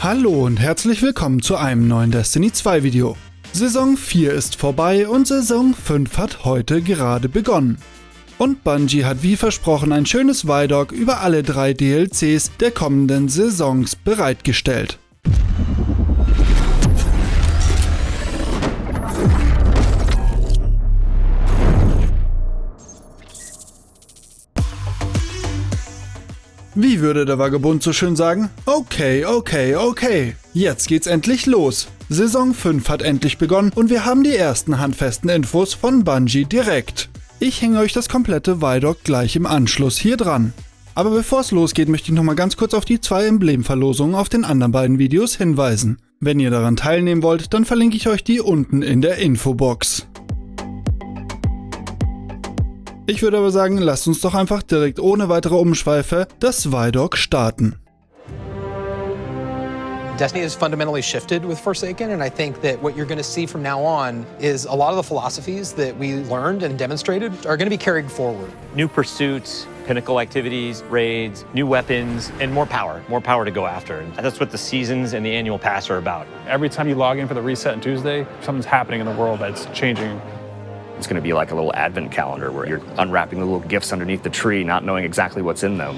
Hallo und herzlich willkommen zu einem neuen Destiny 2 Video. Saison 4 ist vorbei und Saison 5 hat heute gerade begonnen. Und Bungie hat wie versprochen ein schönes ViDoc über alle 3 DLCs der kommenden Saisons bereitgestellt. Wie würde der Vagabund so schön sagen? Okay. Jetzt geht's endlich los. Saison 5 hat endlich begonnen und wir haben die ersten handfesten Infos von Bungie direkt. Ich hänge euch das komplette ViDoc gleich im Anschluss hier dran. Aber bevor es losgeht, möchte ich nochmal ganz kurz auf die 2 Emblemverlosungen auf den anderen beiden Videos hinweisen. Wenn ihr daran teilnehmen wollt, dann verlinke ich euch die unten in der Infobox. Ich würde aber sagen, lasst uns doch einfach direkt ohne weitere Umschweife das ViDoc starten. Destiny has fundamentally shifted with Forsaken, and I think that what you're going to see from now on is a lot of the philosophies that we learned and demonstrated are going to be carried forward. New pursuits, pinnacle activities, raids, new weapons, and more power to go after. And that's what the seasons and the annual pass are about. Every time you log in for the reset on Tuesday, something's happening in the world that's changing. It's going to be like a little advent calendar where you're unwrapping the little gifts underneath the tree, not knowing exactly what's in them.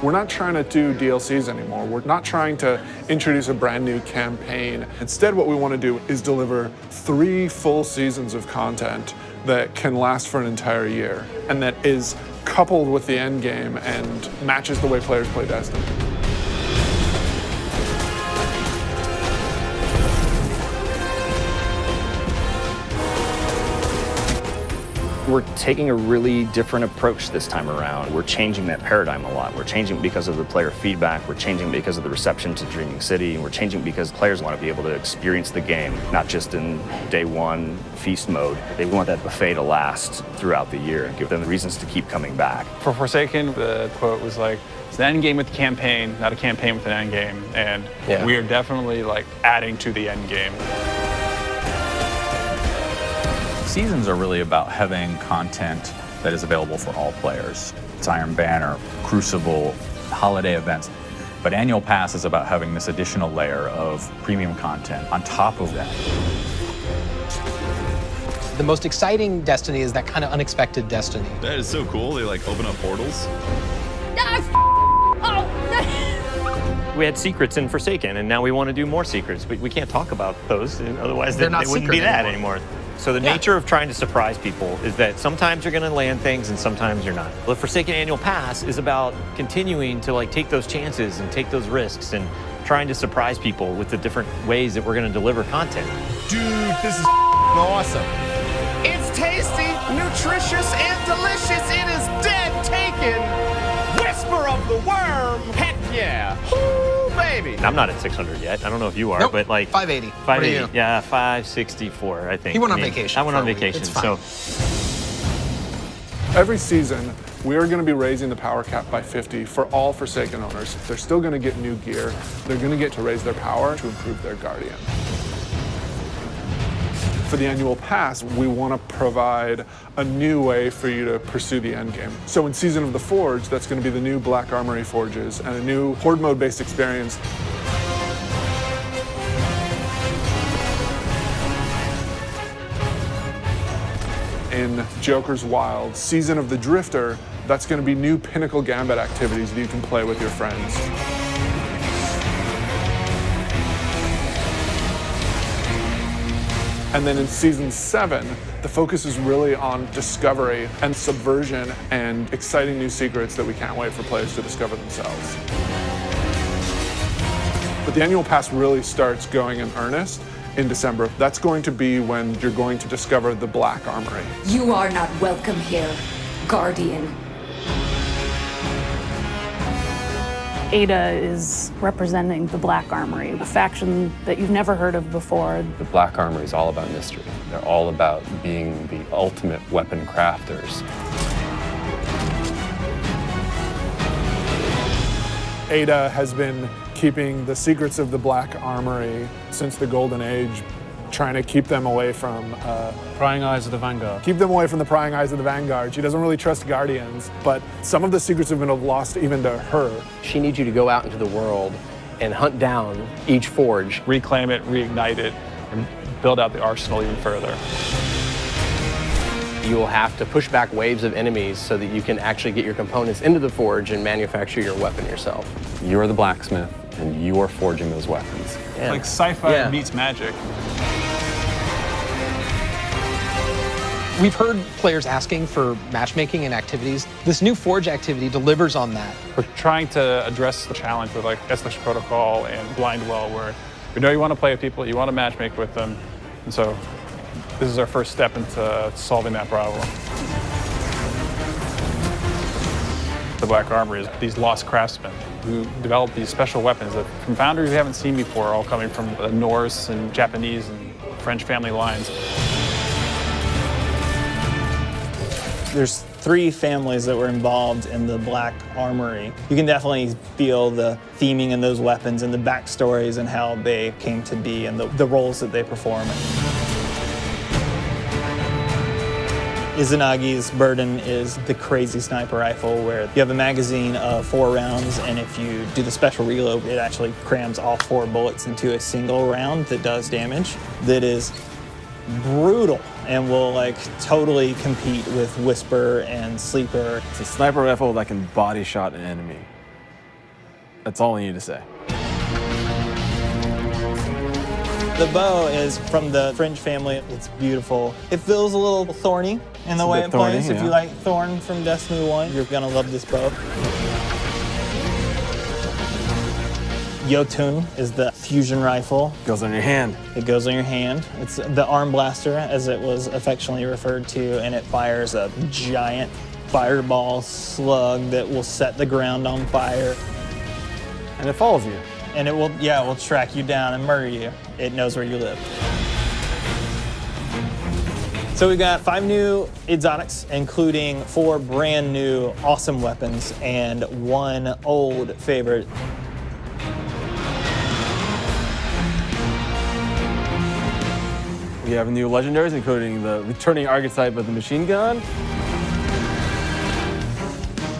We're not trying to do DLCs anymore. We're not trying to introduce a brand new campaign. Instead, what we want to do is deliver 3 full seasons of content that can last for an entire year and that is coupled with the end game and matches the way players play Destiny. We're taking a really different approach this time around. We're changing that paradigm a lot. We're changing because of the player feedback. We're changing because of the reception to Dreaming City. And we're changing because players want to be able to experience the game, not just in day 1 feast mode. They want that buffet to last throughout the year and give them the reasons to keep coming back. For Forsaken, the quote was like, it's an end game with a campaign, not a campaign with an end game. And we are definitely like adding to the end game. Seasons are really about having content that is available for all players. It's Iron Banner, Crucible, holiday events. But Annual Pass is about having this additional layer of premium content on top of that. The most exciting Destiny is that kind of unexpected Destiny. That is so cool. They like open up portals. We had secrets in Forsaken, and now we want to do more secrets. We can't talk about those, otherwise They're they not wouldn't be secret that anymore. anymore. So the nature of trying to surprise people is that sometimes you're going to land things and sometimes you're not. The Forsaken Annual Pass is about continuing to like take those chances and take those risks and trying to surprise people with the different ways that we're going to deliver content. Dude, this is awesome. It's tasty, nutritious, and delicious. It is dead taken. Whisper of the worm. Heck yeah. Ooh, baby. I'm not at 600 yet. I don't know if you are, but like 580. 580. Yeah, 564, I think. He went on vacation. I went on vacation, so. Every season, we are going to be raising the power cap by 50 for all Forsaken owners. They're still going to get new gear. They're going to get to raise their power to improve their Guardian. For the annual pass, we want to provide a new way for you to pursue the end game. So in Season of the Forge, that's going to be the new Black Armory forges and a new Horde mode based experience. In Joker's Wild, Season of the Drifter, that's going to be new Pinnacle Gambit activities that you can play with your friends. And then in Season 7, the focus is really on discovery and subversion and exciting new secrets that we can't wait for players to discover themselves. But the annual pass really starts going in earnest in December. That's going to be when you're going to discover the Black Armory. You are not welcome here, Guardian. Ada is representing the Black Armory, a faction that you've never heard of before. The Black Armory is all about mystery. They're all about being the ultimate weapon crafters. Ada has been keeping the secrets of the Black Armory since the Golden Age trying to keep them away from prying eyes of the Vanguard. Keep them away from the prying eyes of the Vanguard. She doesn't really trust Guardians, but some of the secrets have been lost even to her. She needs you to go out into the world and hunt down each forge. Reclaim it, reignite it, and build out the arsenal even further. You will have to push back waves of enemies so that you can actually get your components into the forge and manufacture your weapon yourself. You're the blacksmith, and you are forging those weapons. Yeah. Like sci-fi meets magic. We've heard players asking for matchmaking and activities. This new Forge activity delivers on that. We're trying to address the challenge with like SCHMIEDE protocol and blind well, where we know you want to play with people, you want to matchmake with them, and so this is our first step into solving that problem. The Black Armory is these lost craftsmen who develop these special weapons that from founders we haven't seen before, all coming from the Norse and Japanese and French family lines. There's 3 families that were involved in the Black Armory. You can definitely feel the theming in those weapons and the backstories and how they came to be and the roles that they perform. Izanagi's burden is the crazy sniper rifle, where you have a magazine of 4 rounds, and if you do the special reload, it actually crams all 4 bullets into a single round that does damage. That is brutal and will like totally compete with Whisper and Sleeper. It's a sniper rifle that can body shot an enemy. That's all I need to say. The bow is from the French family. It's beautiful. It feels a little thorny in the way it plays. If you like Thorn from Destiny 1, you're gonna love this bow. Jotun is the fusion rifle. Goes on your hand. It goes on your hand. It's the arm blaster, as it was affectionately referred to, and it fires a giant fireball slug that will set the ground on fire. And it follows you. And it will track you down and murder you. It knows where you live. So we've got 5 new exotics, including 4 brand new awesome weapons and 1 old favorite. We have new legendaries, including the returning archetype of the machine gun.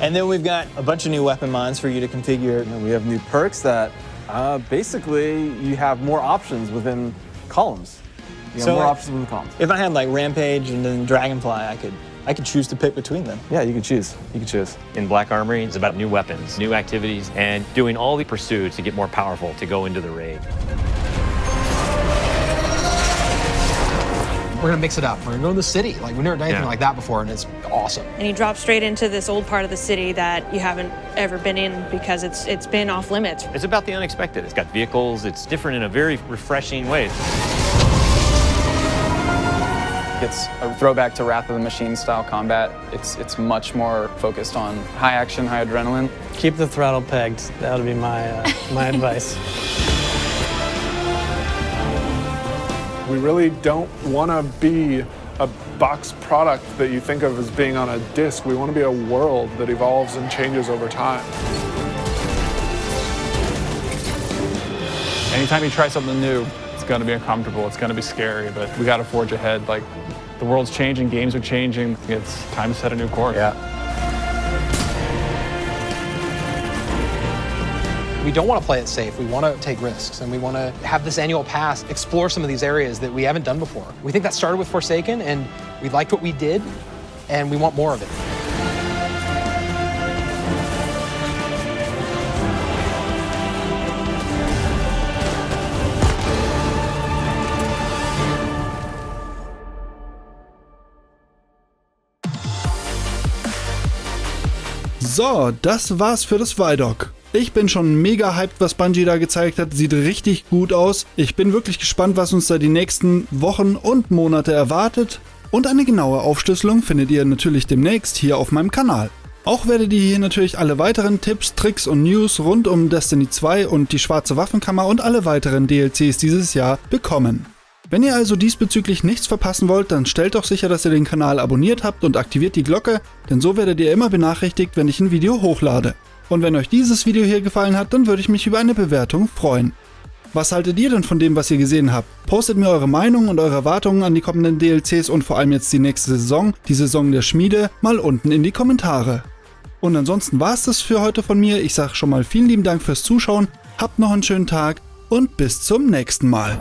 And then we've got a bunch of new weapon mods for you to configure. And we have new perks that basically you have more options within columns. You have more options within columns. If I had like Rampage and then Dragonfly, I could choose to pick between them. Yeah, you can choose. You can choose. In Black Armory, it's about new weapons, new activities, and doing all the pursuits to get more powerful to go into the raid. We're gonna mix it up. We're gonna go to the city. Like, we've never done anything like that before, and it's awesome. And you drop straight into this old part of the city that you haven't ever been in because it's been off limits. It's about the unexpected. It's got vehicles. It's different in a very refreshing way. It's a throwback to Wrath of the Machine style combat. It's much more focused on high action, high adrenaline. Keep the throttle pegged. That would be my my advice. We really don't want to be a box product that you think of as being on a disc. We want to be a world that evolves and changes over time. Anytime you try something new, it's going to be uncomfortable, it's going to be scary, but we got to forge ahead. Like, the world's changing, games are changing. It's time to set a new course. Yeah. We don't want to play it safe. We want to take risks, and we want to have this annual pass explore some of these areas that we haven't done before. We think that started with Forsaken, and we liked what we did, and we want more of it. So, das war's für das ViDoc. Ich bin schon mega hyped, was Bungie da gezeigt hat. Sieht richtig gut aus. Ich bin wirklich gespannt, was uns da die nächsten Wochen und Monate erwartet. Und eine genaue Aufschlüsselung findet ihr natürlich demnächst hier auf meinem Kanal. Auch werdet ihr hier natürlich alle weiteren Tipps, Tricks und News rund um Destiny 2 und die Schwarze Waffenkammer und alle weiteren DLCs dieses Jahr bekommen. Wenn ihr also diesbezüglich nichts verpassen wollt, dann stellt doch sicher, dass ihr den Kanal abonniert habt und aktiviert die Glocke, denn so werdet ihr immer benachrichtigt, wenn ich ein Video hochlade. Und wenn euch dieses Video hier gefallen hat, dann würde ich mich über eine Bewertung freuen. Was haltet ihr denn von dem, was ihr gesehen habt? Postet mir eure Meinung und eure Erwartungen an die kommenden DLCs und vor allem jetzt die nächste Saison, die Saison der Schmiede, mal unten in die Kommentare. Und ansonsten war es das für heute von mir. Ich sage schon mal vielen lieben Dank fürs Zuschauen, habt noch einen schönen Tag und bis zum nächsten Mal.